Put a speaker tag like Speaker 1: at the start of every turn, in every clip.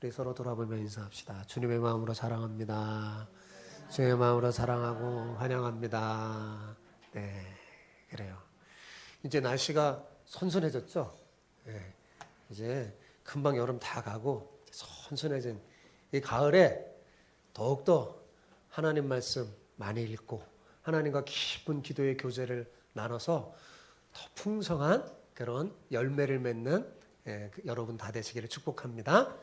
Speaker 1: 우리 서로 돌아보며 인사합시다. 주님의 마음으로 사랑합니다. 주의 마음으로 사랑하고 환영합니다. 네, 그래요. 이제 날씨가 선선해졌죠? 네, 이제 금방 여름 다 가고 선선해진 이 가을에 더욱더 하나님 말씀 많이 읽고 하나님과 깊은 기도의 교제를 나눠서 더 풍성한 그런 열매를 맺는 여러분 다 되시기를 축복합니다.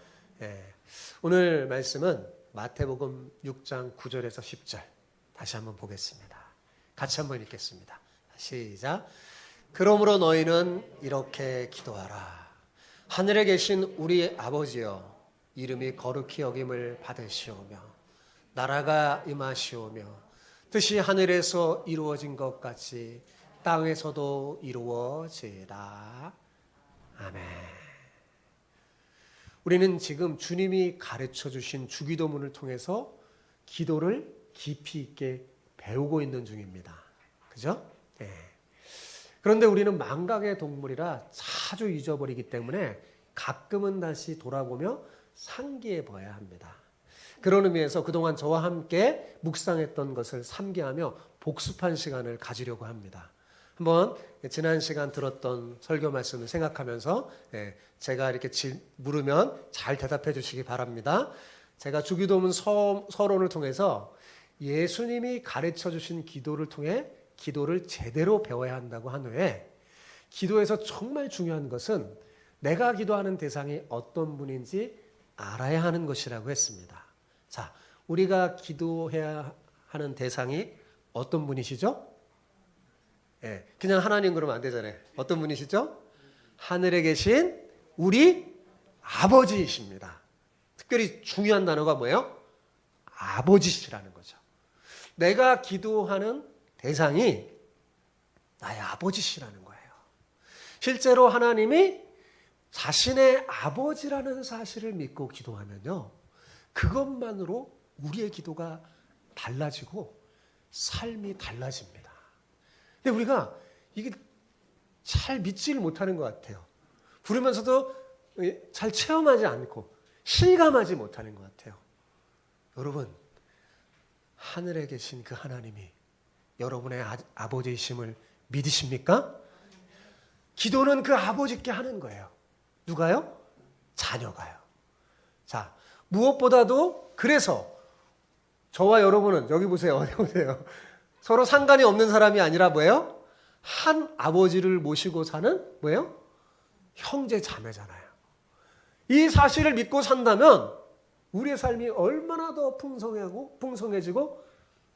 Speaker 1: 오늘 말씀은 마태복음 6장 9절에서 10절 다시 한번 보겠습니다. 같이 한번 읽겠습니다. 시작. 그러므로 너희는 이렇게 기도하라. 하늘에 계신 우리 아버지여, 이름이 거룩히 여김을 받으시오며 나라가 임하시오며 뜻이 하늘에서 이루어진 것 같이 땅에서도 이루어지라. 아멘. 우리는 지금 주님이 가르쳐 주신 주기도문을 통해서 기도를 깊이 있게 배우고 있는 중입니다. 그죠? 네. 그런데 우리는 망각의 동물이라 자주 잊어버리기 때문에 가끔은 다시 돌아보며 상기해 봐야 합니다. 그런 의미에서 그동안 저와 함께 묵상했던 것을 상기하며 복습한 시간을 가지려고 합니다. 한번 지난 시간 들었던 설교 말씀을 생각하면서 제가 이렇게 물으면 잘 대답해 주시기 바랍니다. 제가 주기도문 서론을 통해서 예수님이 가르쳐 주신 기도를 통해 기도를 제대로 배워야 한다고 한 후에 기도에서 정말 중요한 것은 내가 기도하는 대상이 어떤 분인지 알아야 하는 것이라고 했습니다. 자, 우리가 기도해야 하는 대상이 어떤 분이시죠? 그냥 하나님 그러면 안 되잖아요. 어떤 분이시죠? 하늘에 계신 우리 아버지이십니다. 특별히 중요한 단어가 뭐예요? 아버지시라는 거죠. 내가 기도하는 대상이 나의 아버지시라는 거예요. 실제로 하나님이 자신의 아버지라는 사실을 믿고 기도하면요, 그것만으로 우리의 기도가 달라지고 삶이 달라집니다. 근데 우리가 이게 잘 믿지를 못하는 것 같아요. 부르면서도 잘 체험하지 않고 실감하지 못하는 것 같아요. 여러분, 하늘에 계신 그 하나님이 여러분의 아버지이심을 믿으십니까? 기도는 그 아버지께 하는 거예요. 누가요? 자녀가요. 자, 무엇보다도 그래서 저와 여러분은 여기 보세요. 어디 보세요. 서로 상관이 없는 사람이 아니라 뭐예요? 한 아버지를 모시고 사는 뭐예요? 형제 자매잖아요. 이 사실을 믿고 산다면 우리의 삶이 얼마나 더 풍성해지고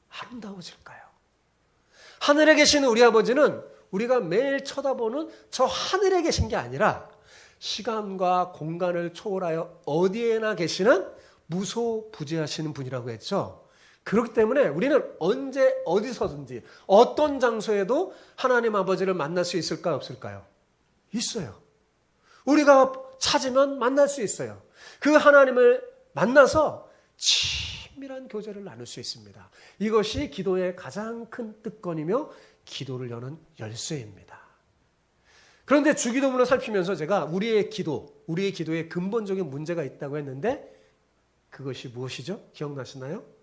Speaker 1: 아름다워질까요? 하늘에 계신 우리 아버지는 우리가 매일 쳐다보는 저 하늘에 계신 게 아니라 시간과 공간을 초월하여 어디에나 계시는 무소부재하시는 분이라고 했죠. 그렇기 때문에 우리는 언제 어디서든지 어떤 장소에도 하나님 아버지를 만날 수 있을까요? 없을까요? 있어요. 우리가 찾으면 만날 수 있어요. 그 하나님을 만나서 친밀한 교제를 나눌 수 있습니다. 이것이 기도의 가장 큰 특권이며 기도를 여는 열쇠입니다. 그런데 주기도문을 살피면서 제가 우리의 기도의 근본적인 문제가 있다고 했는데 그것이 무엇이죠? 기억나시나요?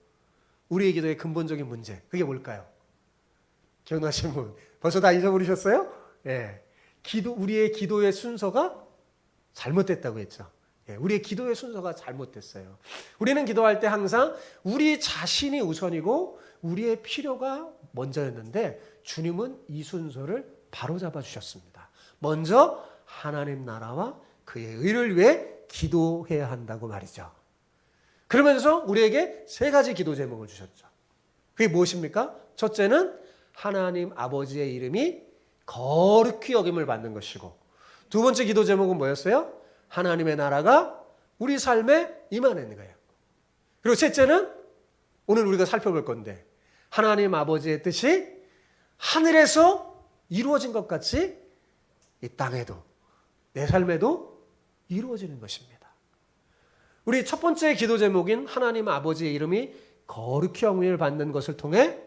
Speaker 1: 우리의 기도의 근본적인 문제, 그게 뭘까요? 기억나시는 분? 벌써 다 잊어버리셨어요? 예. 우리의 기도의 순서가 잘못됐다고 했죠. 예. 우리의 기도의 순서가 잘못됐어요. 우리는 기도할 때 항상 우리 자신이 우선이고 우리의 필요가 먼저였는데 주님은 이 순서를 바로잡아 주셨습니다. 먼저 하나님 나라와 그의 의를 위해 기도해야 한다고 말이죠. 그러면서 우리에게 세 가지 기도 제목을 주셨죠. 그게 무엇입니까? 첫째는 하나님 아버지의 이름이 거룩히 여김을 받는 것이고, 두 번째 기도 제목은 뭐였어요? 하나님의 나라가 우리 삶에 임하는 거예요. 그리고 셋째는 오늘 우리가 살펴볼 건데, 하나님 아버지의 뜻이 하늘에서 이루어진 것 같이 이 땅에도, 내 삶에도 이루어지는 것입니다. 우리 첫 번째 기도 제목인 하나님 아버지의 이름이 거룩히 영광을 받는 것을 통해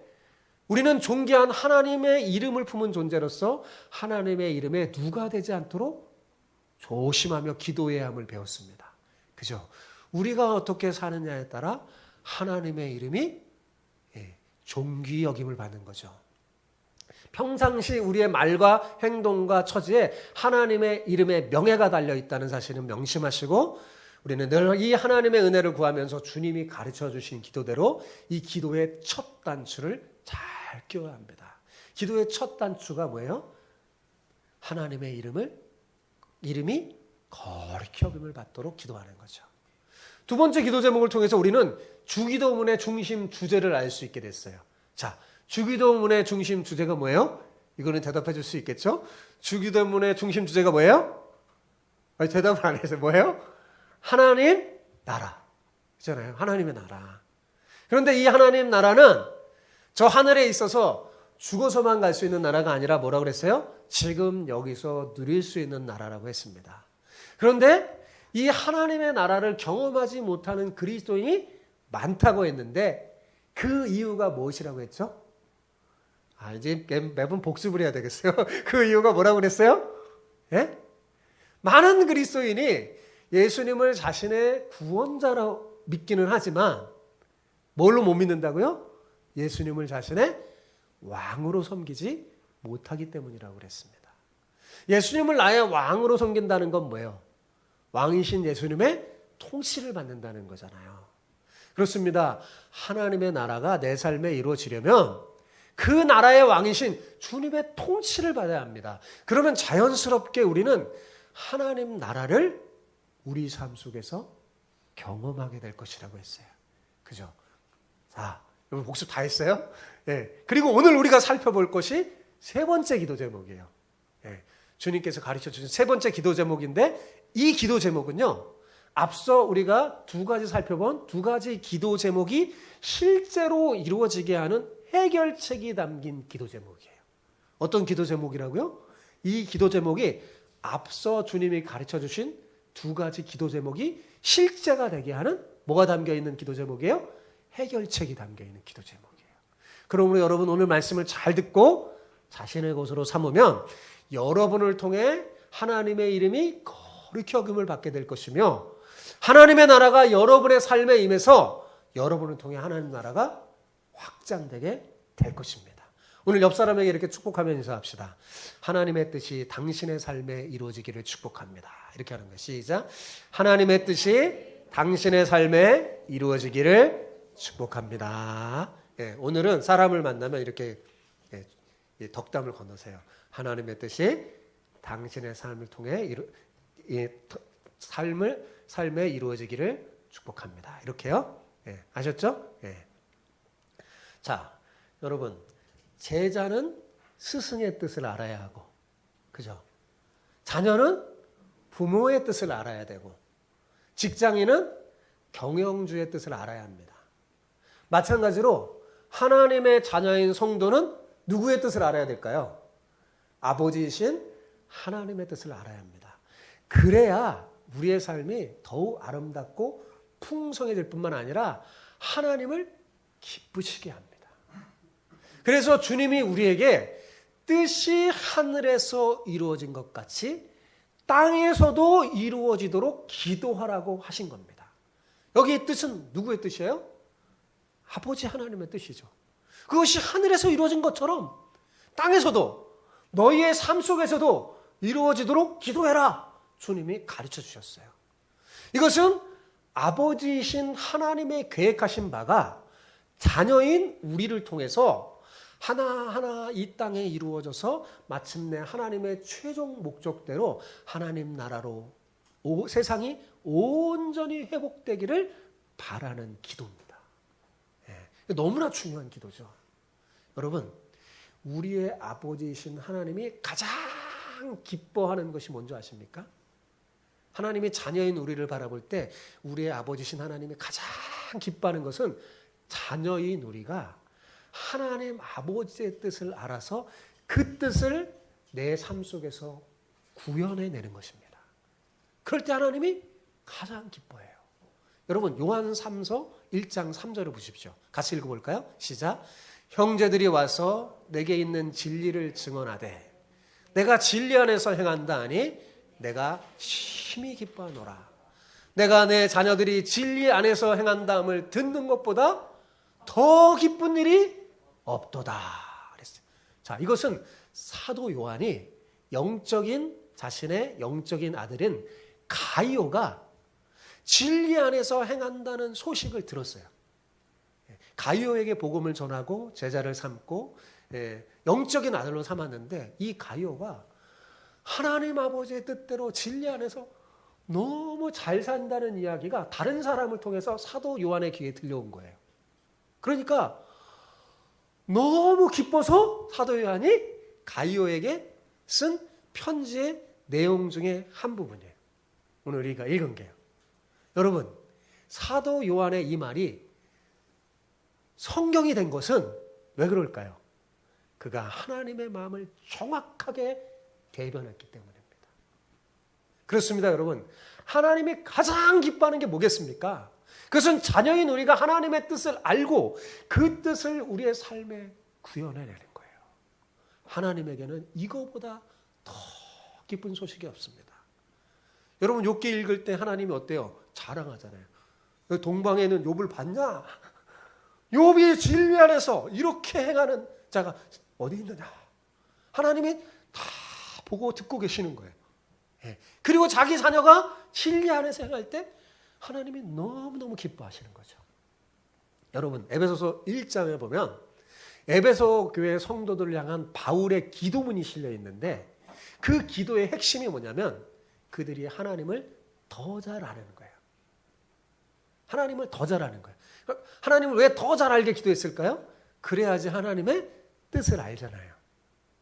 Speaker 1: 우리는 존귀한 하나님의 이름을 품은 존재로서 하나님의 이름에 누가 되지 않도록 조심하며 기도해야 함을 배웠습니다. 그죠? 우리가 어떻게 사느냐에 따라 하나님의 이름이 존귀 여김을 받는 거죠. 평상시 우리의 말과 행동과 처지에 하나님의 이름의 명예가 달려있다는 사실은 명심하시고 우리는 늘 이 하나님의 은혜를 구하면서 주님이 가르쳐 주신 기도대로 이 기도의 첫 단추를 잘 끼워야 합니다. 기도의 첫 단추가 뭐예요? 하나님의 이름이 거룩히 여김을 받도록 기도하는 거죠. 두 번째 기도 제목을 통해서 우리는 주기도문의 중심 주제를 알 수 있게 됐어요. 자, 주기도문의 중심 주제가 뭐예요? 이거는 대답해 줄 수 있겠죠? 주기도문의 중심 주제가 뭐예요? 아니, 대답을 안 해서 뭐예요? 하나님 나라. 그렇잖아요. 하나님의 나라. 그런데 이 하나님 나라는 저 하늘에 있어서 죽어서만 갈 수 있는 나라가 아니라 뭐라고 그랬어요? 지금 여기서 누릴 수 있는 나라라고 했습니다. 그런데 이 하나님의 나라를 경험하지 못하는 그리스도인이 많다고 했는데 그 이유가 무엇이라고 했죠? 이제 매번 복습을 해야 되겠어요. 그 이유가 뭐라고 그랬어요? 예? 많은 그리스도인이 예수님을 자신의 구원자로 믿기는 하지만 뭘로 못 믿는다고요? 예수님을 자신의 왕으로 섬기지 못하기 때문이라고 그랬습니다. 예수님을 나의 왕으로 섬긴다는 건 뭐예요? 왕이신 예수님의 통치를 받는다는 거잖아요. 그렇습니다. 하나님의 나라가 내 삶에 이루어지려면 그 나라의 왕이신 주님의 통치를 받아야 합니다. 그러면 자연스럽게 우리는 하나님 나라를 우리 삶 속에서 경험하게 될 것이라고 했어요. 그죠? 자, 여러분 복습 다 했어요? 예. 그리고 오늘 우리가 살펴볼 것이 세 번째 기도 제목이에요. 예. 주님께서 가르쳐 주신 세 번째 기도 제목인데 이 기도 제목은요, 앞서 우리가 두 가지 살펴본 두 가지 기도 제목이 실제로 이루어지게 하는 해결책이 담긴 기도 제목이에요. 어떤 기도 제목이라고요? 이 기도 제목이 앞서 주님이 가르쳐 주신 두 가지 기도 제목이 실제가 되게 하는 뭐가 담겨 있는 기도 제목이에요? 해결책이 담겨 있는 기도 제목이에요. 그러므로 여러분 오늘 말씀을 잘 듣고 자신의 것으로 삼으면 여러분을 통해 하나님의 이름이 거룩히 여김을 받게 될 것이며 하나님의 나라가 여러분의 삶에 임해서 여러분을 통해 하나님 나라가 확장되게 될 것입니다. 오늘 옆 사람에게 이렇게 축복하며 인사합시다. 하나님의 뜻이 당신의 삶에 이루어지기를 축복합니다. 이렇게 하는 거예요. 시작. 하나님의 뜻이 당신의 삶에 이루어지기를 축복합니다. 예, 오늘은 사람을 만나면 이렇게 덕담을 건너세요. 하나님의 뜻이 당신의 삶을 통해 삶에 이루어지기를 축복합니다. 이렇게요. 예, 아셨죠? 예. 자, 여러분, 제자는 스승의 뜻을 알아야 하고, 그죠? 자녀는 부모의 뜻을 알아야 되고, 직장인은 경영주의 뜻을 알아야 합니다. 마찬가지로 하나님의 자녀인 성도는 누구의 뜻을 알아야 될까요? 아버지이신 하나님의 뜻을 알아야 합니다. 그래야 우리의 삶이 더욱 아름답고 풍성해질 뿐만 아니라 하나님을 기쁘시게 합니다. 그래서 주님이 우리에게 뜻이 하늘에서 이루어진 것 같이 땅에서도 이루어지도록 기도하라고 하신 겁니다. 여기의 뜻은 누구의 뜻이에요? 아버지 하나님의 뜻이죠. 그것이 하늘에서 이루어진 것처럼 땅에서도 너희의 삶 속에서도 이루어지도록 기도해라. 주님이 가르쳐 주셨어요. 이것은 아버지이신 하나님의 계획하신 바가 자녀인 우리를 통해서 하나하나 이 땅에 이루어져서 마침내 하나님의 최종 목적대로 하나님 나라로 세상이 온전히 회복되기를 바라는 기도입니다. 예, 너무나 중요한 기도죠. 여러분, 우리의 아버지이신 하나님이 가장 기뻐하는 것이 뭔지 아십니까? 하나님이 자녀인 우리를 바라볼 때 우리의 아버지신 하나님이 가장 기뻐하는 것은 자녀인 우리가 하나님 아버지의 뜻을 알아서 그 뜻을 내 삶 속에서 구현해내는 것입니다. 그럴 때 하나님이 가장 기뻐해요. 여러분, 요한 3서 1장 3절을 보십시오. 같이 읽어볼까요? 시작. 형제들이 와서 내게 있는 진리를 증언하되 내가 진리 안에서 행한다 하니 내가 심히 기뻐하노라. 내가 내 자녀들이 진리 안에서 행한다함을 듣는 것보다 더 기쁜 일이 없도다 그랬어요. 자, 이것은 사도 요한이 자신의 영적인 아들인 가이오가 진리 안에서 행한다는 소식을 들었어요. 가이오에게 복음을 전하고 제자를 삼고 영적인 아들로 삼았는데, 이 가이오가 하나님 아버지의 뜻대로 진리 안에서 너무 잘 산다는 이야기가 다른 사람을 통해서 사도 요한의 귀에 들려온 거예요. 그러니까 너무 기뻐서 사도 요한이 가이오에게 쓴 편지의 내용 중에 한 부분이에요. 오늘 우리가 읽은 게요. 여러분, 사도 요한의 이 말이 성경이 된 것은 왜 그럴까요? 그가 하나님의 마음을 정확하게 대변했기 때문입니다. 그렇습니다, 여러분. 하나님이 가장 기뻐하는 게 뭐겠습니까? 그것은 자녀인 우리가 하나님의 뜻을 알고 그 뜻을 우리의 삶에 구현해내는 거예요. 하나님에게는 이거보다 더 기쁜 소식이 없습니다. 여러분, 욥기 읽을 때 하나님이 어때요? 자랑하잖아요. 동방에 있는 욥을 봤냐? 욥이 진리 안에서 이렇게 행하는 자가 어디 있느냐? 하나님이 다 보고 듣고 계시는 거예요. 그리고 자기 자녀가 진리 안에서 행할 때 하나님이 너무너무 기뻐하시는 거죠. 여러분, 에베소서 1장에 보면 에베소 교회 성도들을 향한 바울의 기도문이 실려 있는데, 그 기도의 핵심이 뭐냐면 그들이 하나님을 더 잘 아는 거예요. 하나님을 더 잘 아는 거예요. 하나님을 왜 더 잘 알게 기도했을까요? 그래야지 하나님의 뜻을 알잖아요.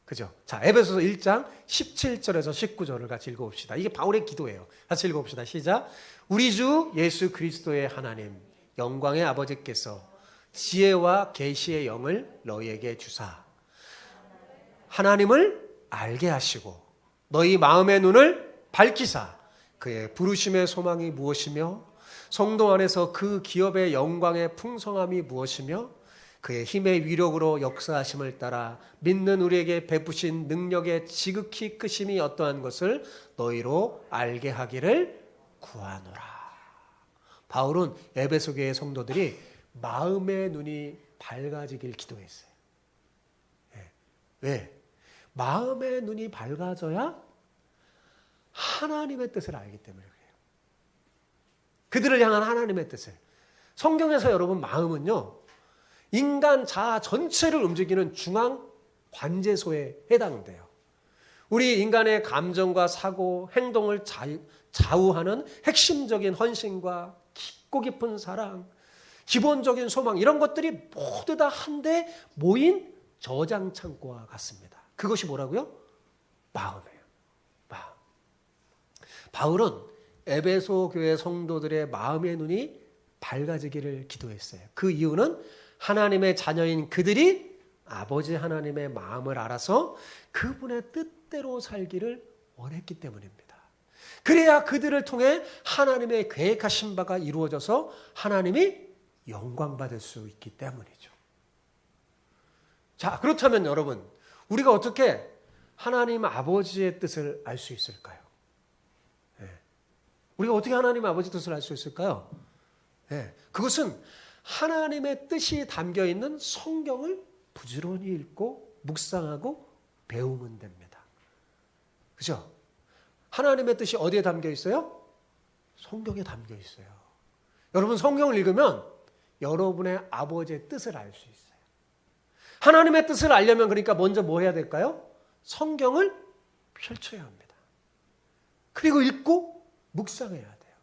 Speaker 1: 그죠? 자, 에베소서 1장 17절에서 19절을 같이 읽어봅시다. 이게 바울의 기도예요. 같이 읽어봅시다. 시작. 우리 주 예수 그리스도의 하나님, 영광의 아버지께서 지혜와 계시의 영을 너희에게 주사 하나님을 알게 하시고 너희 마음의 눈을 밝히사 그의 부르심의 소망이 무엇이며 성도 안에서 그 기업의 영광의 풍성함이 무엇이며 그의 힘의 위력으로 역사하심을 따라 믿는 우리에게 베푸신 능력의 지극히 크심이 어떠한 것을 너희로 알게 하기를 구하노라. 바울은 에베소 교회 성도들이 마음의 눈이 밝아지길 기도했어요. 왜? 마음의 눈이 밝아져야 하나님의 뜻을 알기 때문에 그래요. 그들을 향한 하나님의 뜻을. 성경에서 여러분, 마음은요, 인간 자아 전체를 움직이는 중앙 관제소에 해당돼요. 우리 인간의 감정과 사고, 행동을 좌우하는 핵심적인 헌신과 깊고 깊은 사랑, 기본적인 소망, 이런 것들이 모두 다 한데 모인 저장 창고와 같습니다. 그것이 뭐라고요? 마음이에요. 마음. 바울은 에베소 교회 성도들의 마음의 눈이 밝아지기를 기도했어요. 그 이유는 하나님의 자녀인 그들이 아버지 하나님의 마음을 알아서 그분의 뜻대로 살기를 원했기 때문입니다. 그래야 그들을 통해 하나님의 계획하신 바가 이루어져서 하나님이 영광받을 수 있기 때문이죠. 자, 그렇다면 여러분, 우리가 어떻게 하나님 아버지의 뜻을 알 수 있을까요? 우리가 어떻게 하나님 아버지 뜻을 알 수 있을까요? 그것은 하나님의 뜻이 담겨 있는 성경을 부지런히 읽고 묵상하고 배우면 됩니다. 그죠? 하나님의 뜻이 어디에 담겨 있어요? 성경에 담겨 있어요. 여러분, 성경을 읽으면 여러분의 아버지의 뜻을 알 수 있어요. 하나님의 뜻을 알려면 그러니까 먼저 뭐 해야 될까요? 성경을 펼쳐야 합니다. 그리고 읽고 묵상해야 돼요.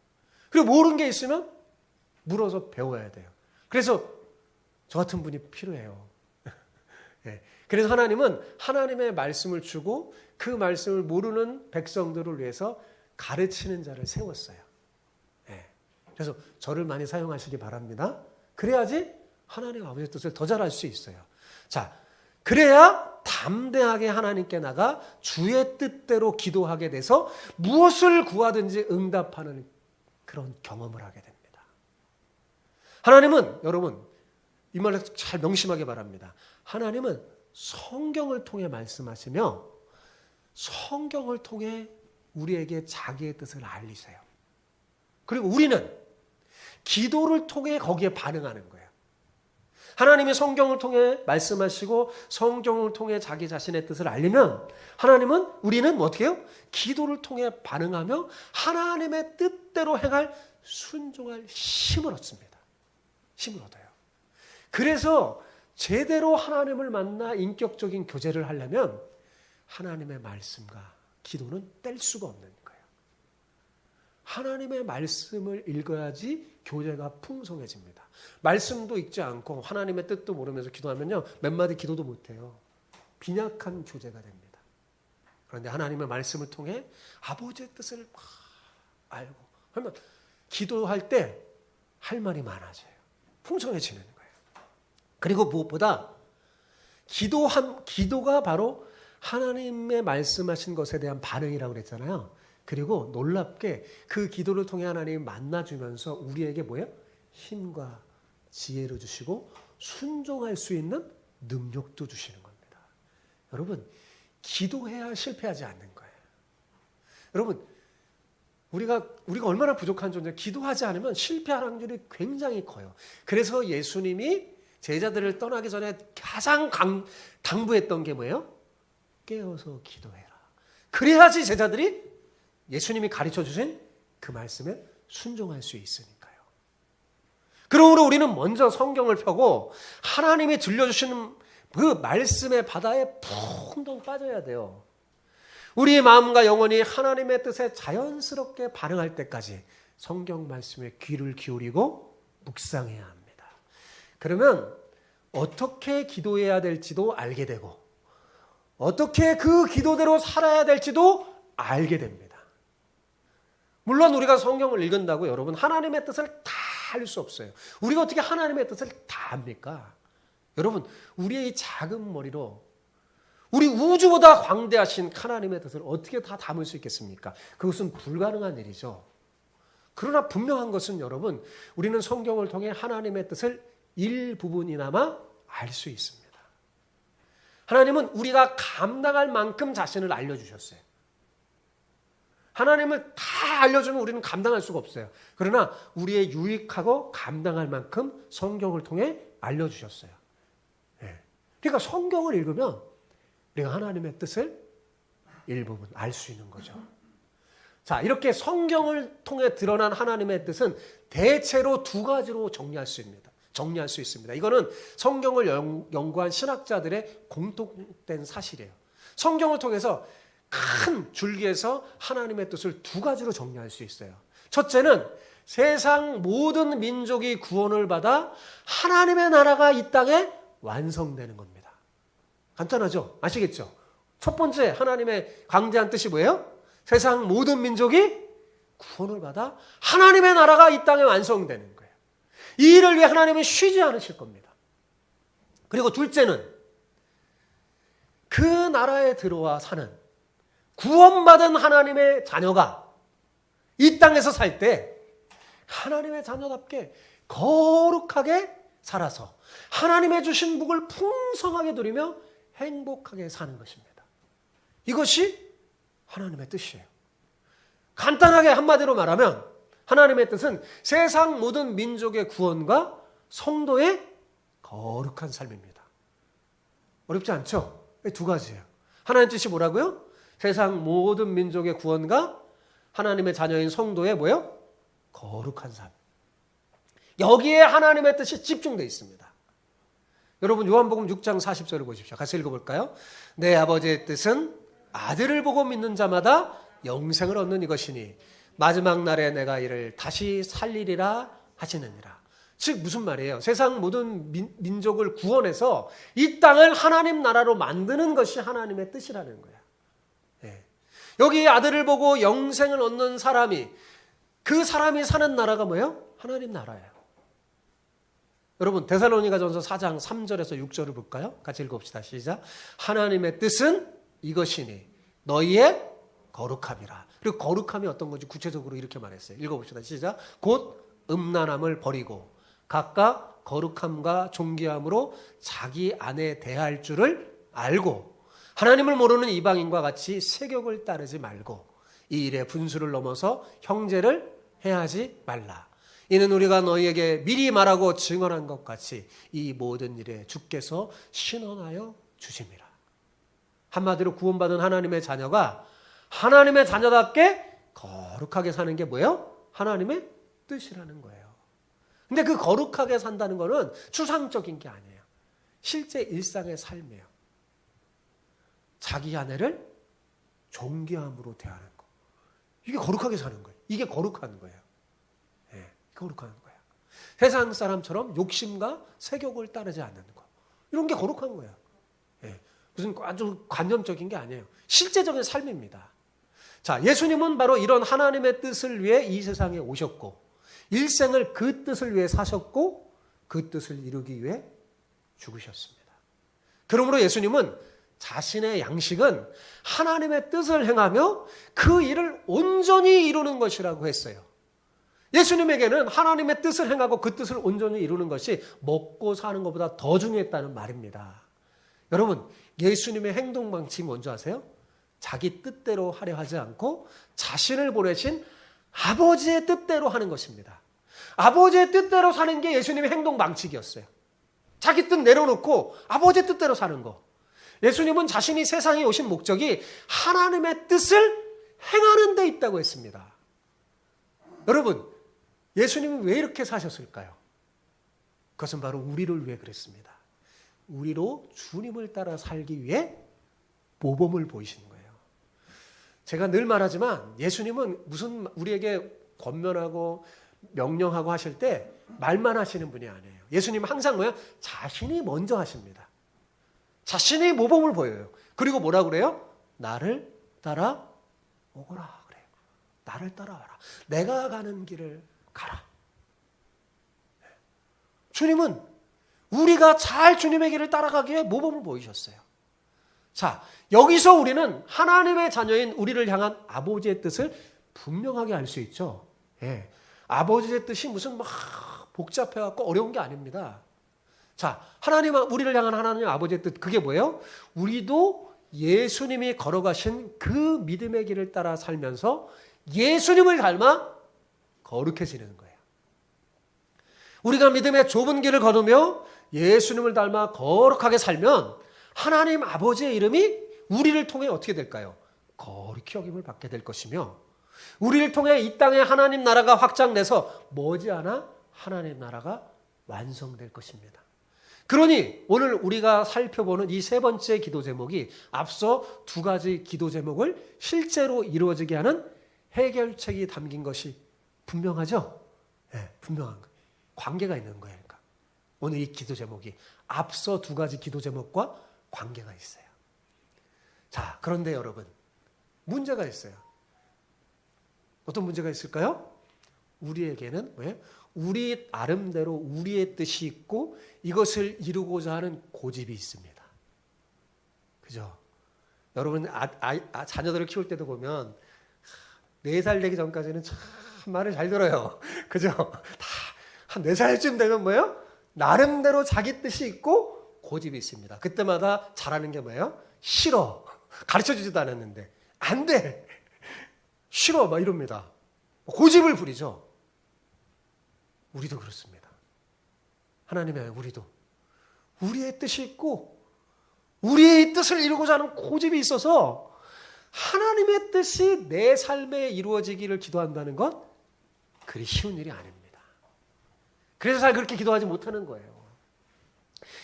Speaker 1: 그리고 모르는 게 있으면 물어서 배워야 돼요. 그래서 저 같은 분이 필요해요. 그래서 하나님은 하나님의 말씀을 주고 그 말씀을 모르는 백성들을 위해서 가르치는 자를 세웠어요. 그래서 저를 많이 사용하시기 바랍니다. 그래야지 하나님 아버지의 뜻을 더 잘 알 수 있어요. 자, 그래야 담대하게 하나님께 나가 주의 뜻대로 기도하게 돼서 무엇을 구하든지 응답하는 그런 경험을 하게 됩니다. 하나님은, 여러분, 이 말을 잘 명심하기 바랍니다. 하나님은 성경을 통해 말씀하시며 성경을 통해 우리에게 자기의 뜻을 알리세요. 그리고 우리는 기도를 통해 거기에 반응하는 거예요. 하나님이 성경을 통해 말씀하시고 성경을 통해 자기 자신의 뜻을 알리면 우리는 어떻게 해요? 기도를 통해 반응하며 하나님의 뜻대로 행할 순종할 힘을 얻습니다. 힘을 얻어요. 그래서 제대로 하나님을 만나 인격적인 교제를 하려면 하나님의 말씀과 기도는 뗄 수가 없는 거예요. 하나님의 말씀을 읽어야지 교제가 풍성해집니다. 말씀도 읽지 않고 하나님의 뜻도 모르면서 기도하면요, 몇 마디 기도도 못해요. 빈약한 교제가 됩니다. 그런데 하나님의 말씀을 통해 아버지의 뜻을 막 알고 그러면 기도할 때 할 말이 많아져요. 풍성해지는 거예요. 그리고 무엇보다 기도가 바로 하나님의 말씀하신 것에 대한 반응이라고 그랬잖아요. 그리고 놀랍게 그 기도를 통해 하나님이 만나주면서 우리에게 뭐예요? 힘과 지혜를 주시고 순종할 수 있는 능력도 주시는 겁니다. 여러분, 기도해야 실패하지 않는 거예요. 여러분, 우리가 얼마나 부족한 존재, 기도하지 않으면 실패할 확률이 굉장히 커요. 그래서 예수님이 제자들을 떠나기 전에 가장 당부했던 게 뭐예요? 깨어서 기도해라. 그래야지 제자들이 예수님이 가르쳐 주신 그 말씀에 순종할 수 있으니까요. 그러므로 우리는 먼저 성경을 펴고 하나님이 들려주시는 그 말씀의 바다에 푹 빠져야 돼요. 우리의 마음과 영혼이 하나님의 뜻에 자연스럽게 반응할 때까지 성경 말씀에 귀를 기울이고 묵상해야 합니다. 그러면 어떻게 기도해야 될지도 알게 되고 어떻게 그 기도대로 살아야 될지도 알게 됩니다. 물론 우리가 성경을 읽는다고 여러분 하나님의 뜻을 다 알 수 없어요. 우리가 어떻게 하나님의 뜻을 다 압니까? 여러분, 우리의 이 작은 머리로 우리 우주보다 광대하신 하나님의 뜻을 어떻게 다 담을 수 있겠습니까? 그것은 불가능한 일이죠. 그러나 분명한 것은 여러분, 우리는 성경을 통해 하나님의 뜻을 일부분이나마 알 수 있습니다. 하나님은 우리가 감당할 만큼 자신을 알려주셨어요. 하나님을 다 알려주면 우리는 감당할 수가 없어요. 그러나 우리의 유익하고 감당할 만큼 성경을 통해 알려주셨어요. 그러니까 성경을 읽으면 우리가 하나님의 뜻을 일부분 알 수 있는 거죠. 자, 이렇게 성경을 통해 드러난 하나님의 뜻은 대체로 두 가지로 정리할 수 있습니다. 이거는 성경을 연구한 신학자들의 공통된 사실이에요. 성경을 통해서 큰 줄기에서 하나님의 뜻을 두 가지로 정리할 수 있어요. 첫째는 세상 모든 민족이 구원을 받아 하나님의 나라가 이 땅에 완성되는 겁니다. 간단하죠? 아시겠죠? 첫 번째 하나님의 광대한 뜻이 뭐예요? 세상 모든 민족이 구원을 받아 하나님의 나라가 이 땅에 완성되는 거예요. 이 일을 위해 하나님은 쉬지 않으실 겁니다. 그리고 둘째는 그 나라에 들어와 사는 구원받은 하나님의 자녀가 이 땅에서 살 때 하나님의 자녀답게 거룩하게 살아서 하나님의 주신 복을 풍성하게 누리며 행복하게 사는 것입니다. 이것이 하나님의 뜻이에요. 간단하게 한마디로 말하면 하나님의 뜻은 세상 모든 민족의 구원과 성도의 거룩한 삶입니다. 어렵지 않죠? 두 가지예요. 하나님의 뜻이 뭐라고요? 세상 모든 민족의 구원과 하나님의 자녀인 성도의 뭐예요? 거룩한 삶. 여기에 하나님의 뜻이 집중되어 있습니다. 여러분 요한복음 6장 40절을 보십시오. 같이 읽어볼까요? 내 아버지의 뜻은 아들을 보고 믿는 자마다 영생을 얻는 이것이니 마지막 날에 내가 이를 다시 살리리라 하시느니라. 즉 무슨 말이에요? 세상 모든 민족을 구원해서 이 땅을 하나님 나라로 만드는 것이 하나님의 뜻이라는 거예요. 여기 아들을 보고 영생을 얻는 사람이 그 사람이 사는 나라가 뭐예요? 하나님 나라예요. 여러분 데살로니가전서 4장 3절에서 6절을 볼까요? 같이 읽어봅시다. 시작. 하나님의 뜻은 이것이니 너희의 거룩함이라. 그리고 거룩함이 어떤 건지 구체적으로 이렇게 말했어요. 읽어봅시다. 시작. 곧 음란함을 버리고 각각 거룩함과 존귀함으로 자기 안에 대할 줄을 알고 하나님을 모르는 이방인과 같이 세격을 따르지 말고 이 일에 분수를 넘어서 형제를 해하지 말라. 이는 우리가 너희에게 미리 말하고 증언한 것 같이 이 모든 일에 주께서 신원하여 주심이라. 한마디로 구원받은 하나님의 자녀가 하나님의 자녀답게 거룩하게 사는 게 뭐예요? 하나님의 뜻이라는 거예요. 근데 그 거룩하게 산다는 거는 추상적인 게 아니에요. 실제 일상의 삶이에요. 자기 아내를 존귀함으로 대하는 거. 이게 거룩하게 사는 거예요. 이게 거룩한 거예요. 예, 거룩한 거예요. 세상 사람처럼 욕심과 세욕을 따르지 않는 거. 이런 게 거룩한 거예요. 예, 무슨 아주 관념적인 게 아니에요. 실제적인 삶입니다. 자, 예수님은 바로 이런 하나님의 뜻을 위해 이 세상에 오셨고 일생을 그 뜻을 위해 사셨고 그 뜻을 이루기 위해 죽으셨습니다. 그러므로 예수님은 자신의 양식은 하나님의 뜻을 행하며 그 일을 온전히 이루는 것이라고 했어요. 예수님에게는 하나님의 뜻을 행하고 그 뜻을 온전히 이루는 것이 먹고 사는 것보다 더 중요했다는 말입니다. 여러분, 예수님의 행동 방식이 뭔지 아세요? 자기 뜻대로 하려 하지 않고 자신을 보내신 아버지의 뜻대로 하는 것입니다. 아버지의 뜻대로 사는 게 예수님의 행동 방식이었어요. 자기 뜻 내려놓고 아버지의 뜻대로 사는 거. 예수님은 자신이 세상에 오신 목적이 하나님의 뜻을 행하는 데 있다고 했습니다. 여러분, 예수님은 왜 이렇게 사셨을까요? 그것은 바로 우리를 위해 그랬습니다. 우리로 주님을 따라 살기 위해 모범을 보이시는 거예요. 제가 늘 말하지만 예수님은 무슨 우리에게 권면하고 명령하고 하실 때 말만 하시는 분이 아니에요. 예수님은 항상 뭐야? 자신이 먼저 하십니다. 자신이 모범을 보여요. 그리고 뭐라 그래요? 나를 따라 오거라 그래요. 나를 따라와라. 내가 가는 길을 가라. 주님은 우리가 잘 주님의 길을 따라가기에 모범을 보이셨어요. 자, 여기서 우리는 하나님의 자녀인 우리를 향한 아버지의 뜻을 분명하게 알 수 있죠. 예. 아버지의 뜻이 무슨 막 복잡해갖고 어려운 게 아닙니다. 자, 우리를 향한 하나님 아버지의 뜻, 그게 뭐예요? 우리도 예수님이 걸어가신 그 믿음의 길을 따라 살면서 예수님을 닮아 거룩해지는 거예요. 우리가 믿음의 좁은 길을 걸으며 예수님을 닮아 거룩하게 살면 하나님 아버지의 이름이 우리를 통해 어떻게 될까요? 거룩히 여김을 받게 될 것이며 우리를 통해 이 땅에 하나님 나라가 확장돼서 머지않아 하나님 나라가 완성될 것입니다. 그러니 오늘 우리가 살펴보는 이 세 번째 기도 제목이 앞서 두 가지 기도 제목을 실제로 이루어지게 하는 해결책이 담긴 것이 분명하죠? 네, 분명한 거예요. 관계가 있는 거예요. 그러니까 오늘 이 기도 제목이 앞서 두 가지 기도 제목과 관계가 있어요. 자, 그런데 여러분, 문제가 있어요. 어떤 문제가 있을까요? 우리에게는 왜? 우리 나름대로 우리의 뜻이 있고 이것을 이루고자 하는 고집이 있습니다. 그죠? 여러분, 자녀들을 키울 때도 보면 4살 되기 전까지는 참 말을 잘 들어요. 그죠? 다 한 4살쯤 되면 뭐예요? 나름대로 자기 뜻이 있고 고집이 있습니다. 그때마다 잘하는 게 뭐예요? 싫어. 가르쳐주지도 않았는데 안 돼. 싫어. 막 이럽니다. 고집을 부리죠. 우리도 그렇습니다. 하나님의 우리도 우리의 뜻이 있고 우리의 뜻을 이루고자 하는 고집이 있어서 하나님의 뜻이 내 삶에 이루어지기를 기도한다는 건 그리 쉬운 일이 아닙니다. 그래서 잘 그렇게 기도하지 못하는 거예요.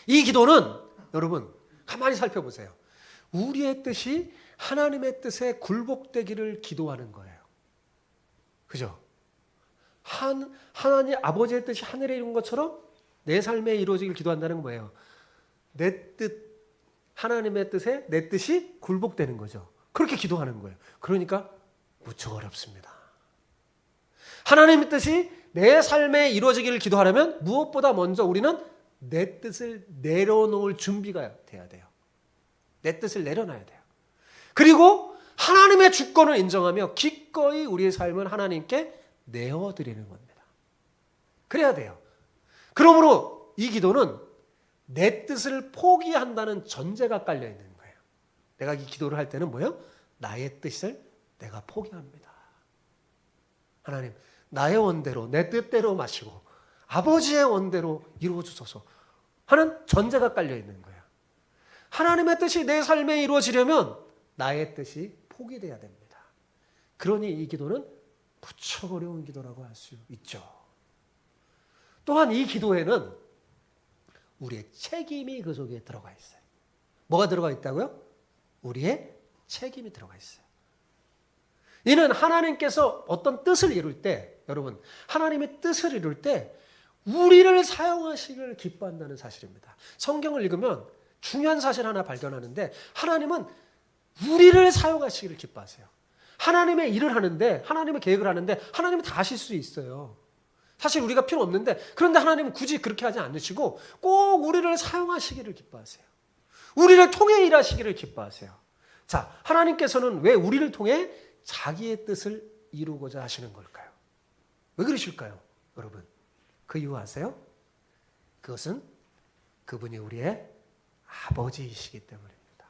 Speaker 1: 이 기도는 여러분 가만히 살펴보세요. 우리의 뜻이 하나님의 뜻에 굴복되기를 기도하는 거예요. 그죠? 하나님 아버지의 뜻이 하늘에 이룬 것처럼 내 삶에 이루어지길 기도한다는 건 뭐예요? 내 뜻, 하나님의 뜻에 내 뜻이 굴복되는 거죠. 그렇게 기도하는 거예요. 그러니까 무척 어렵습니다. 하나님의 뜻이 내 삶에 이루어지기를 기도하려면 무엇보다 먼저 우리는 내 뜻을 내려놓을 준비가 돼야 돼요. 내 뜻을 내려놔야 돼요. 그리고 하나님의 주권을 인정하며 기꺼이 우리의 삶을 하나님께 내어드리는 겁니다. 그래야 돼요. 그러므로 이 기도는 내 뜻을 포기한다는 전제가 깔려있는 거예요. 내가 이 기도를 할 때는 뭐예요? 나의 뜻을 내가 포기합니다. 하나님, 나의 원대로 내 뜻대로 마시고 아버지의 원대로 이루어 주소서 하는 전제가 깔려 있는 거예요. 하나님의 뜻이 내 삶에 이루어지려면 나의 뜻이 포기돼야 됩니다. 그러니 이 기도는 무척 어려운 기도라고 할 수 있죠. 또한 이 기도에는 우리의 책임이 그 속에 들어가 있어요. 뭐가 들어가 있다고요? 우리의 책임이 들어가 있어요. 이는 하나님께서 어떤 뜻을 이룰 때, 여러분, 하나님의 뜻을 이룰 때 우리를 사용하시기를 기뻐한다는 사실입니다. 성경을 읽으면 중요한 사실 하나 발견하는데 하나님은 우리를 사용하시기를 기뻐하세요. 하나님의 일을 하는데, 하나님의 계획을 하는데 하나님은 다 하실 수 있어요. 사실 우리가 필요 없는데, 그런데 하나님은 굳이 그렇게 하지 않으시고 꼭 우리를 사용하시기를 기뻐하세요. 우리를 통해 일하시기를 기뻐하세요. 자, 하나님께서는 왜 우리를 통해 자기의 뜻을 이루고자 하시는 걸까요? 왜 그러실까요? 여러분, 그 이유 아세요? 그것은 그분이 우리의 아버지이시기 때문입니다.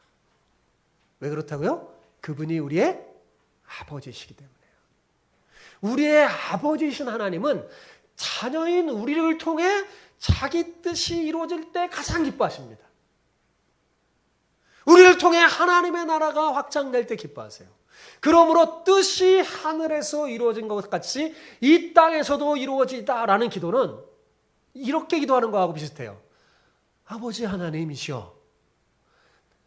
Speaker 1: 왜 그렇다고요? 그분이 우리의 아버지이시기 때문이에요. 우리의 아버지이신 하나님은 자녀인 우리를 통해 자기 뜻이 이루어질 때 가장 기뻐하십니다. 우리를 통해 하나님의 나라가 확장될 때 기뻐하세요. 그러므로 뜻이 하늘에서 이루어진 것 같이 이 땅에서도 이루어지다라는 기도는 이렇게 기도하는 거하고 비슷해요. 아버지 하나님이시여,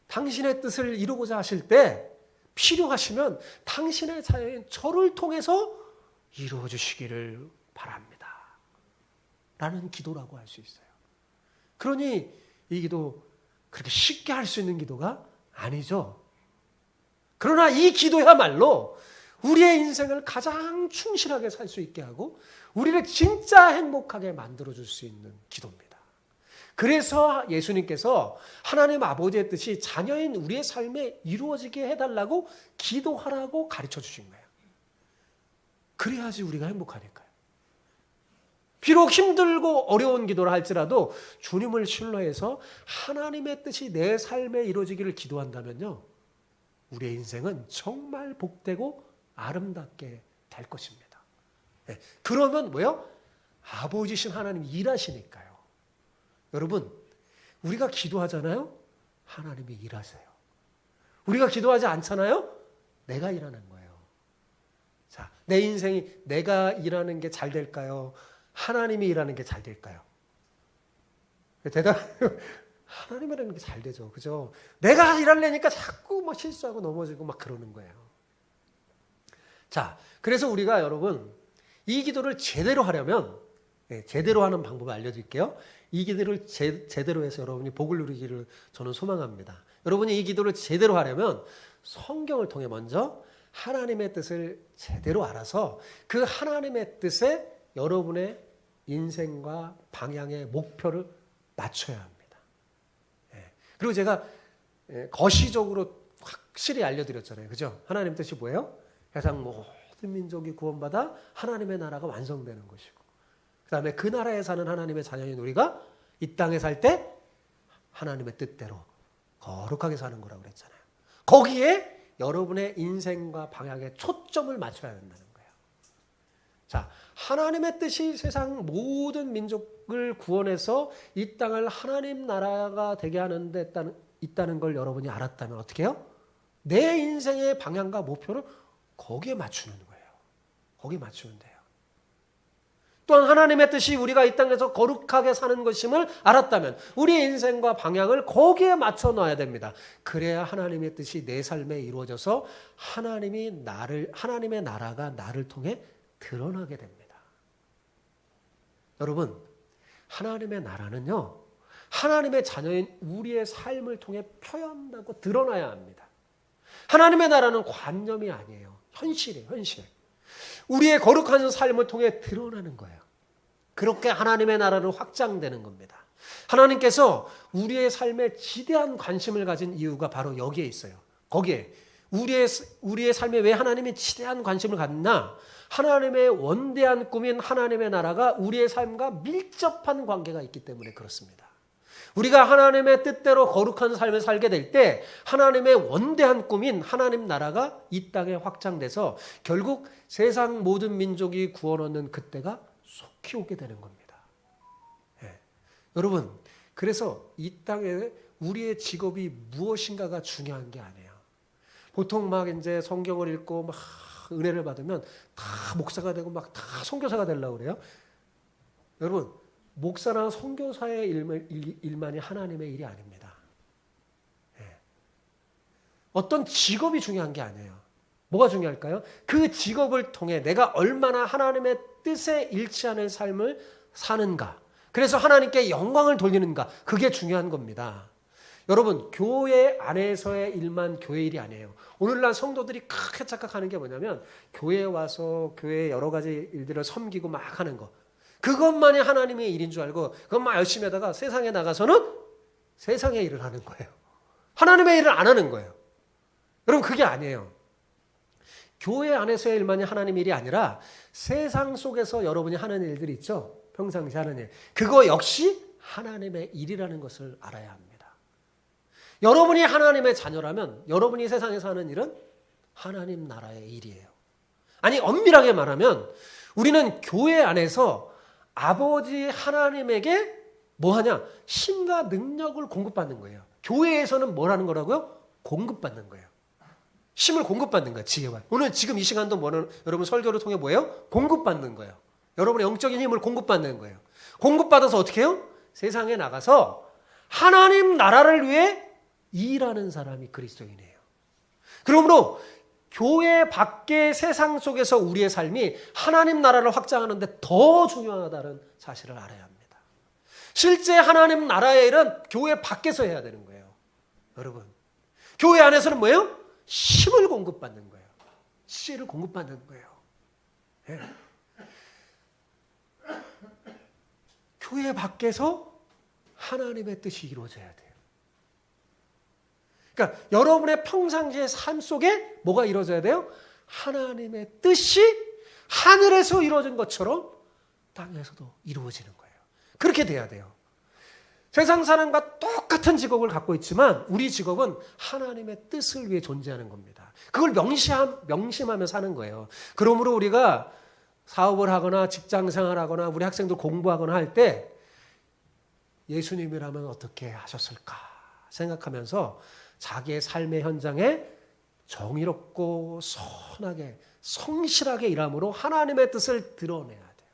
Speaker 1: 당신의 뜻을 이루고자 하실 때 필요하시면 당신의 자녀인 저를 통해서 이루어 주시기를 바랍니다. 라는 기도라고 할 수 있어요. 그러니 이 기도 그렇게 쉽게 할 수 있는 기도가 아니죠. 그러나 이 기도야말로 우리의 인생을 가장 충실하게 살 수 있게 하고 우리를 진짜 행복하게 만들어줄 수 있는 기도입니다. 그래서 예수님께서 하나님 아버지의 뜻이 자녀인 우리의 삶에 이루어지게 해달라고 기도하라고 가르쳐 주신 거예요. 그래야지 우리가 행복하니까요. 비록 힘들고 어려운 기도를 할지라도 주님을 신뢰해서 하나님의 뜻이 내 삶에 이루어지기를 기도한다면요, 우리의 인생은 정말 복되고 아름답게 될 것입니다. 네, 그러면 뭐요? 아버지신 하나님이 일하시니까요. 여러분, 우리가 기도하잖아요? 하나님이 일하세요. 우리가 기도하지 않잖아요? 내가 일하는 거예요. 자, 내 인생이 내가 일하는 게 잘 될까요? 하나님이 일하는 게 잘 될까요? 대답, 하나님이 일하는 게 잘 되죠. 그죠? 내가 일하려니까 자꾸 막 실수하고 넘어지고 막 그러는 거예요. 자, 그래서 우리가 여러분, 이 기도를 제대로 하려면, 제대로 하는 방법을 알려드릴게요. 이 기도를 제대로 해서 여러분이 복을 누리기를 저는 소망합니다. 여러분이 이 기도를 제대로 하려면 성경을 통해 먼저 하나님의 뜻을 제대로 알아서 그 하나님의 뜻에 여러분의 인생과 방향의 목표를 맞춰야 합니다. 그리고 제가 거시적으로 확실히 알려드렸잖아요. 그죠? 하나님 뜻이 뭐예요? 세상 모든 민족이 구원받아 하나님의 나라가 완성되는 것이고, 그 다음에 그 나라에 사는 하나님의 자녀인 우리가 이 땅에 살 때 하나님의 뜻대로 거룩하게 사는 거라고 그랬잖아요. 거기에 여러분의 인생과 방향에 초점을 맞춰야 된다는 거예요. 자, 하나님의 뜻이 세상 모든 민족을 구원해서 이 땅을 하나님 나라가 되게 하는 데 있다는 걸 여러분이 알았다면 어떻게 해요? 내 인생의 방향과 목표를 거기에 맞추는 거예요. 거기에 맞추면 돼요. 또한 하나님의 뜻이 우리가 이 땅에서 거룩하게 사는 것임을 알았다면 우리의 인생과 방향을 거기에 맞춰 놔야 됩니다. 그래야 하나님의 뜻이 내 삶에 이루어져서 하나님의 나라가 나를 통해 드러나게 됩니다. 여러분, 하나님의 나라는요, 하나님의 자녀인 우리의 삶을 통해 표현하고 드러나야 합니다. 하나님의 나라는 관념이 아니에요. 현실이에요, 현실. 우리의 거룩한 삶을 통해 드러나는 거예요. 그렇게 하나님의 나라는 확장되는 겁니다. 하나님께서 우리의 삶에 지대한 관심을 가진 이유가 바로 여기에 있어요. 거기에 우리의 삶에 왜 하나님이 지대한 관심을 갖나? 하나님의 원대한 꿈인 하나님의 나라가 우리의 삶과 밀접한 관계가 있기 때문에 그렇습니다. 우리가 하나님의 뜻대로 거룩한 삶을 살게 될 때 하나님의 원대한 꿈인 하나님 나라가 이 땅에 확장돼서 결국 세상 모든 민족이 구원 얻는 그때가 속히 오게 되는 겁니다. 예. 여러분, 그래서 이 땅에 우리의 직업이 무엇인가가 중요한 게 아니에요. 보통 막 이제 성경을 읽고 막 은혜를 받으면 다 목사가 되고 막 다 선교사가 되려고 그래요. 여러분, 목사나 선교사의 일만이 하나님의 일이 아닙니다. 예. 어떤 직업이 중요한 게 아니에요. 뭐가 중요할까요? 그 직업을 통해 내가 얼마나 하나님의 뜻에 일치하는 삶을 사는가. 그래서 하나님께 영광을 돌리는가. 그게 중요한 겁니다. 여러분, 교회 안에서의 일만 교회 일이 아니에요. 오늘날 성도들이 크게 착각하는 게 뭐냐면 교회에 와서 교회의 여러 가지 일들을 섬기고 막 하는 거. 그것만이 하나님의 일인 줄 알고 그것만 열심히 하다가 세상에 나가서는 세상의 일을 하는 거예요. 하나님의 일을 안 하는 거예요. 여러분, 그게 아니에요. 교회 안에서의 일만이 하나님의 일이 아니라 세상 속에서 여러분이 하는 일들이 있죠. 평상시 하는 일. 그거 역시 하나님의 일이라는 것을 알아야 합니다. 여러분이 하나님의 자녀라면 여러분이 세상에서 하는 일은 하나님 나라의 일이에요. 아니, 엄밀하게 말하면 우리는 교회 안에서 아버지 하나님에게 뭐하냐? 힘과 능력을 공급받는 거예요. 교회에서는 뭘 하는 거라고요? 공급받는 거예요. 힘을 공급받는 거예요. 지혜와. 오늘 지금 이 시간도 뭐는 여러분 설교를 통해 뭐예요? 공급받는 거예요. 여러분의 영적인 힘을 공급받는 거예요. 공급받아서 어떻게 해요? 세상에 나가서 하나님 나라를 위해 일하는 사람이 그리스도인이에요. 그러므로 교회 밖의 세상 속에서 우리의 삶이 하나님 나라를 확장하는데 더 중요하다는 사실을 알아야 합니다. 실제 하나님 나라의 일은 교회 밖에서 해야 되는 거예요. 여러분, 교회 안에서는 뭐예요? 힘을 공급받는 거예요. 지혜를 공급받는 거예요. 네. 교회 밖에서 하나님의 뜻이 이루어져야 돼요. 그러니까 여러분의 평상시의 삶 속에 뭐가 이루어져야 돼요? 하나님의 뜻이 하늘에서 이루어진 것처럼 땅에서도 이루어지는 거예요. 그렇게 돼야 돼요. 세상 사람과 똑같은 직업을 갖고 있지만 우리 직업은 하나님의 뜻을 위해 존재하는 겁니다. 그걸 명심하며 사는 거예요. 그러므로 우리가 사업을 하거나 직장 생활하거나 우리 학생들 공부하거나 할 때 예수님이라면 어떻게 하셨을까 생각하면서 자기의 삶의 현장에 정의롭고 선하게 성실하게 일함으로 하나님의 뜻을 드러내야 돼요.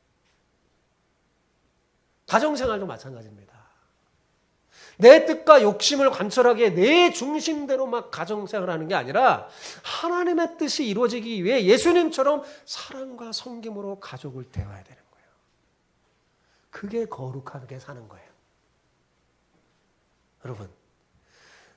Speaker 1: 가정생활도 마찬가지입니다. 내 뜻과 욕심을 관철하게 내 중심대로 막 가정생활하는 게 아니라 하나님의 뜻이 이루어지기 위해 예수님처럼 사랑과 섬김으로 가족을 대화해야 되는 거예요. 그게 거룩하게 사는 거예요. 여러분,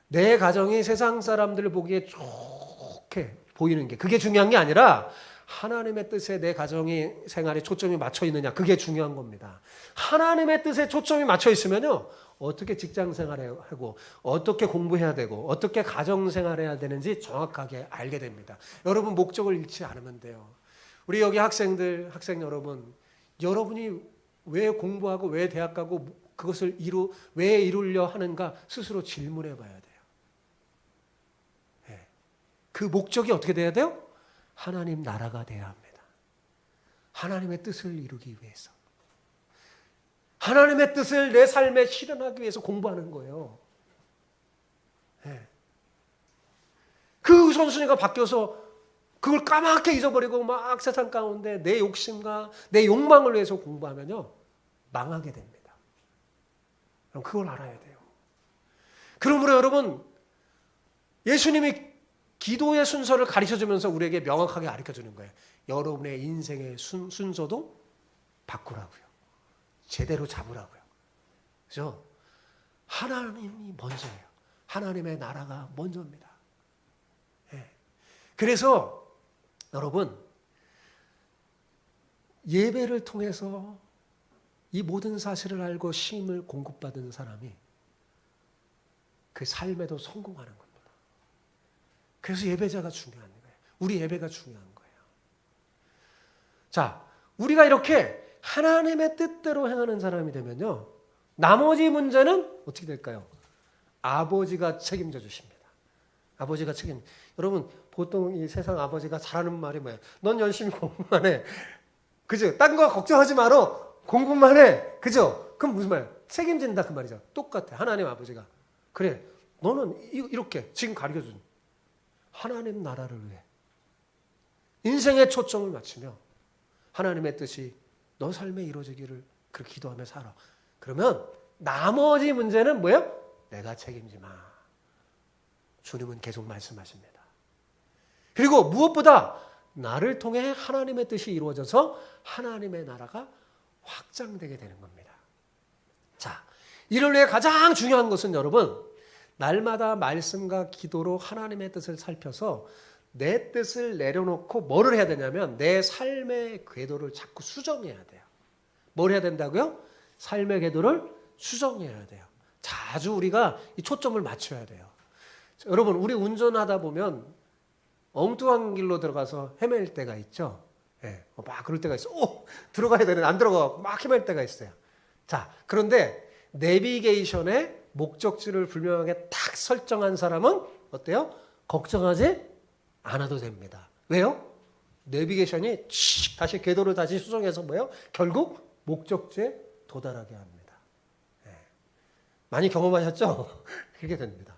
Speaker 1: 내 가정이 세상 사람들 보기에 좋게 보이는 게 그게 중요한 게 아니라 하나님의 뜻에 내 가정이 생활에 초점이 맞춰 있느냐, 그게 중요한 겁니다. 하나님의 뜻에 초점이 맞춰 있으면요, 어떻게 직장 생활하고 어떻게 공부해야 되고 어떻게 가정 생활해야 되는지 정확하게 알게 됩니다. 여러분, 목적을 잃지 않으면 돼요. 우리 여기 학생 여러분, 여러분이 왜 공부하고 왜 대학 가고 그것을 왜 이루려 하는가 스스로 질문해 봐야 돼요. 그 목적이 어떻게 돼야 돼요? 하나님 나라가 돼야 합니다. 하나님의 뜻을 이루기 위해서. 하나님의 뜻을 내 삶에 실현하기 위해서 공부하는 거예요. 네. 그 우선순위가 바뀌어서 그걸 까맣게 잊어버리고 막 세상 가운데 내 욕심과 내 욕망을 위해서 공부하면요, 망하게 됩니다. 그럼 그걸 알아야 돼요. 그러므로 여러분, 예수님이 기도의 순서를 가르쳐주면서 우리에게 명확하게 가르쳐주는 거예요. 여러분의 인생의 순서도 바꾸라고요. 제대로 잡으라고요. 그죠? 하나님이 먼저예요. 하나님의 나라가 먼저입니다. 네. 그래서 여러분, 예배를 통해서 이 모든 사실을 알고 힘을 공급받은 사람이 그 삶에도 성공하는 겁니다. 그래서 예배자가 중요한 거예요. 우리 예배가 중요한 거예요. 자, 우리가 이렇게 하나님의 뜻대로 행하는 사람이 되면요, 나머지 문제는 어떻게 될까요? 아버지가 책임져 주십니다. 아버지가 여러분, 보통 이 세상 아버지가 잘하는 말이 뭐예요? 넌 열심히 공부만 해. 그죠? 딴 거 걱정하지 마라. 공부만 해. 그죠? 그럼 무슨 말이에요? 책임진다 그 말이죠. 똑같아. 하나님 아버지가. 그래. 너는 이렇게 지금 가르쳐준 하나님 나라를 위해 인생의 초점을 맞추며 하나님의 뜻이 너 삶에 이루어지기를 그렇게 기도하며 살아. 그러면 나머지 문제는 뭐예요? 내가 책임지마. 주님은 계속 말씀하십니다. 그리고 무엇보다 나를 통해 하나님의 뜻이 이루어져서 하나님의 나라가 확장되게 되는 겁니다. 자, 이를 위해 가장 중요한 것은 여러분, 날마다 말씀과 기도로 하나님의 뜻을 살펴서 내 뜻을 내려놓고 뭐를 해야 되냐면 내 삶의 궤도를 자꾸 수정해야 돼요. 뭘 해야 된다고요? 삶의 궤도를 수정해야 돼요. 자주 우리가 이 초점을 맞춰야 돼요. 여러분, 우리 운전하다 보면 엉뚱한 길로 들어가서 헤맬 때가 있죠. 예, 막 그럴 때가 있어. 들어가야 되는데 안 들어가고 막 헤맬 때가 있어요. 자, 그런데 내비게이션에 목적지를 분명하게 딱 설정한 사람은 어때요? 걱정하지 않아도 됩니다. 왜요? 내비게이션이 다시 궤도를 다시 수정해서 뭐예요? 결국 목적지에 도달하게 합니다. 네. 많이 경험하셨죠? 그렇게 됩니다.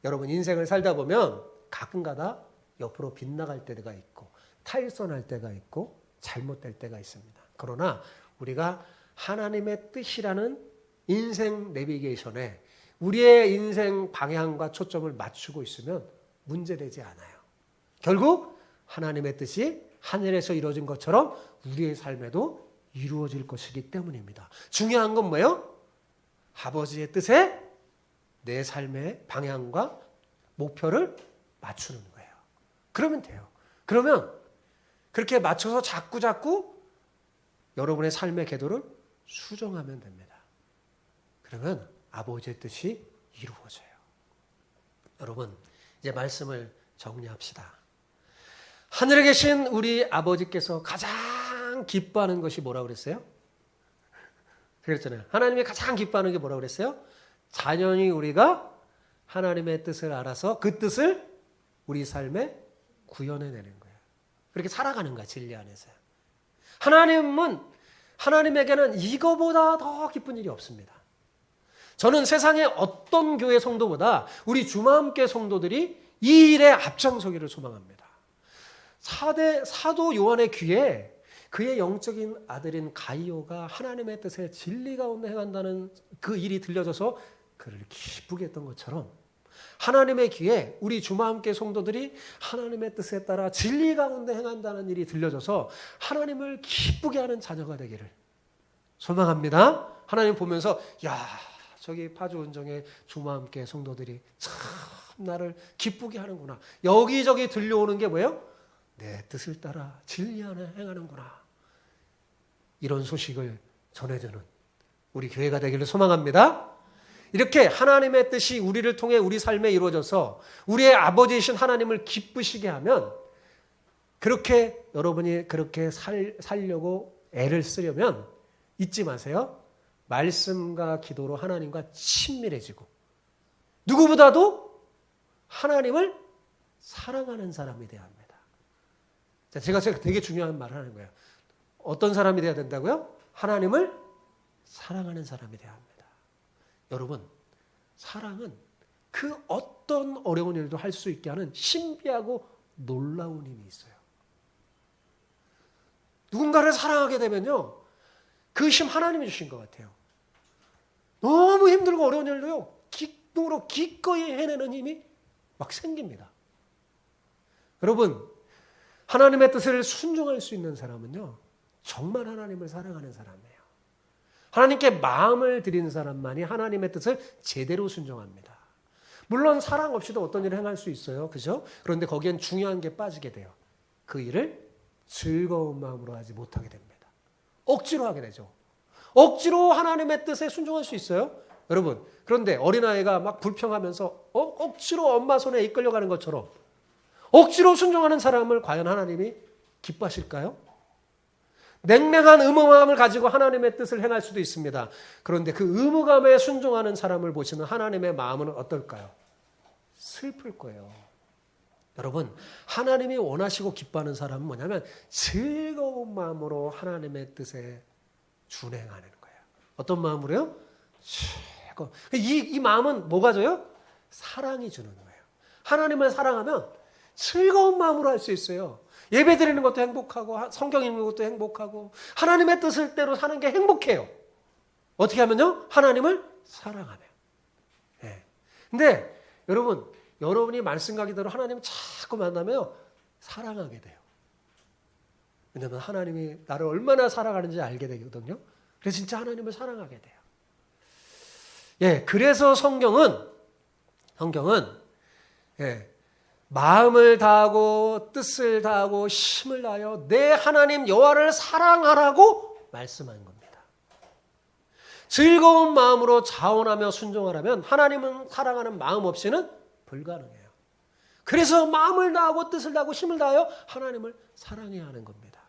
Speaker 1: 여러분, 인생을 살다 보면 가끔가다 옆으로 빗나갈 때가 있고 탈선할 때가 있고 잘못될 때가 있습니다. 그러나 우리가 하나님의 뜻이라는 인생 내비게이션에 우리의 인생 방향과 초점을 맞추고 있으면 문제되지 않아요. 결국 하나님의 뜻이 하늘에서 이루어진 것처럼 우리의 삶에도 이루어질 것이기 때문입니다. 중요한 건 뭐예요? 아버지의 뜻에 내 삶의 방향과 목표를 맞추는 거예요. 그러면 돼요. 그러면 그렇게 맞춰서 자꾸 여러분의 삶의 궤도를 수정하면 됩니다. 그러면 아버지의 뜻이 이루어져요. 여러분, 이제 말씀을 정리합시다. 하늘에 계신 우리 아버지께서 가장 기뻐하는 것이 뭐라고 그랬어요? 그랬잖아요. 하나님이 가장 기뻐하는 게 뭐라고 그랬어요? 자녀이 우리가 하나님의 뜻을 알아서 그 뜻을 우리 삶에 구현해내는 거예요. 그렇게 살아가는 거야, 진리 안에서요. 하나님에게는 이거보다 더 기쁜 일이 없습니다. 저는 세상의 어떤 교회 성도보다 우리 주마함교회 성도들이 이 일에 앞장서기를 소망합니다. 사도 요한의 귀에 그의 영적인 아들인 가이오가 하나님의 뜻에 진리 가운데 행한다는 그 일이 들려져서 그를 기쁘게 했던 것처럼 하나님의 귀에 우리 주마함교회 성도들이 하나님의 뜻에 따라 진리 가운데 행한다는 일이 들려져서 하나님을 기쁘게 하는 자녀가 되기를 소망합니다. 하나님 보면서 저기 파주 은정의 주마함교회 성도들이 참 나를 기쁘게 하는구나. 여기저기 들려오는 게 뭐예요? 내 뜻을 따라 진리 안에 행하는구나. 이런 소식을 전해주는 우리 교회가 되기를 소망합니다. 이렇게 하나님의 뜻이 우리를 통해 우리 삶에 이루어져서 우리의 아버지이신 하나님을 기쁘시게 하면 그렇게 여러분이 그렇게 살려고 애를 쓰려면 잊지 마세요. 말씀과 기도로 하나님과 친밀해지고 누구보다도 하나님을 사랑하는 사람이 되어야 합니다. 제가 되게 중요한 말을 하는 거예요. 어떤 사람이 되어야 된다고요? 하나님을 사랑하는 사람이 되어야 합니다. 여러분, 사랑은 그 어떤 어려운 일도 할 수 있게 하는 신비하고 놀라운 힘이 있어요. 누군가를 사랑하게 되면요, 그 힘 하나님이 주신 것 같아요. 너무 힘들고 어려운 일도요, 기도로 기꺼이 해내는 힘이 막 생깁니다. 여러분, 하나님의 뜻을 순종할 수 있는 사람은요, 정말 하나님을 사랑하는 사람이에요. 하나님께 마음을 드린 사람만이 하나님의 뜻을 제대로 순종합니다. 물론 사랑 없이도 어떤 일을 행할 수 있어요. 그죠? 그런데 거기엔 중요한 게 빠지게 돼요. 그 일을 즐거운 마음으로 하지 못하게 됩니다. 억지로 하게 되죠. 억지로 하나님의 뜻에 순종할 수 있어요. 여러분, 그런데 어린아이가 막 불평하면서 억지로 엄마 손에 이끌려가는 것처럼 억지로 순종하는 사람을 과연 하나님이 기뻐하실까요? 냉랭한 의무감을 가지고 하나님의 뜻을 행할 수도 있습니다. 그런데 그 의무감에 순종하는 사람을 보시는 하나님의 마음은 어떨까요? 슬플 거예요. 여러분, 하나님이 원하시고 기뻐하는 사람은 뭐냐면 즐거운 마음으로 하나님의 뜻에 준행하는 거예요. 어떤 마음으로요? 이 마음은 뭐가 줘요? 사랑이 주는 거예요. 하나님을 사랑하면 즐거운 마음으로 할 수 있어요. 예배 드리는 것도 행복하고 성경 읽는 것도 행복하고 하나님의 뜻대로 사는 게 행복해요. 어떻게 하면요? 하나님을 사랑하면. 네. 근데 여러분이 말씀 가기대로 하나님을 자꾸 만나면 사랑하게 돼요. 왜냐하면 하나님이 나를 얼마나 사랑하는지 알게 되거든요. 그래서 진짜 하나님을 사랑하게 돼요. 예, 그래서 성경은 마음을 다하고 뜻을 다하고 힘을 다하여 내 하나님 여호와를 사랑하라고 말씀한 겁니다. 즐거운 마음으로 자원하며 순종하라면 하나님은 사랑하는 마음 없이는 불가능해요. 그래서 마음을 다하고 뜻을 다하고 힘을 다하여 하나님을 사랑해야 하는 겁니다.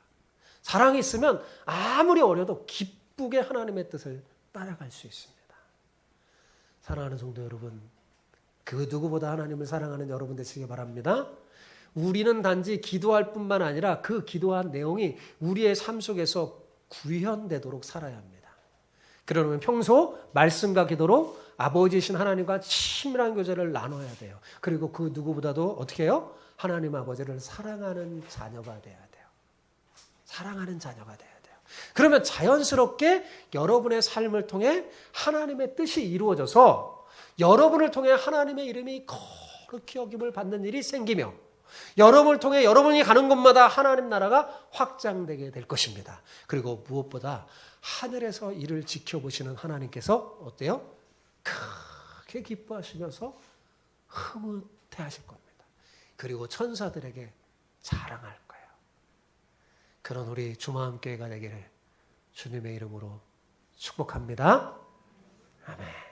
Speaker 1: 사랑이 있으면 아무리 어려도 기쁘게 하나님의 뜻을 따라갈 수 있습니다. 사랑하는 성도 여러분, 그 누구보다 하나님을 사랑하는 여러분 되시기 바랍니다. 우리는 단지 기도할 뿐만 아니라 그 기도한 내용이 우리의 삶 속에서 구현되도록 살아야 합니다. 그러면 평소 말씀과 기도로 아버지이신 하나님과 친밀한 교제를 나눠야 돼요. 그리고 그 누구보다도 어떻게 해요? 하나님 아버지를 사랑하는 자녀가 돼야 돼요. 사랑하는 자녀가 돼야 돼요. 그러면 자연스럽게 여러분의 삶을 통해 하나님의 뜻이 이루어져서 여러분을 통해 하나님의 이름이 거룩히 여김을 받는 일이 생기며 여러분을 통해 여러분이 가는 곳마다 하나님 나라가 확장되게 될 것입니다. 그리고 무엇보다 하늘에서 이를 지켜보시는 하나님께서 어때요? 크게 기뻐하시면서 흐뭇해 하실 겁니다. 그리고 천사들에게 자랑할 거예요. 그런 우리 주마음교회가 되기를 주님의 이름으로 축복합니다. 아멘.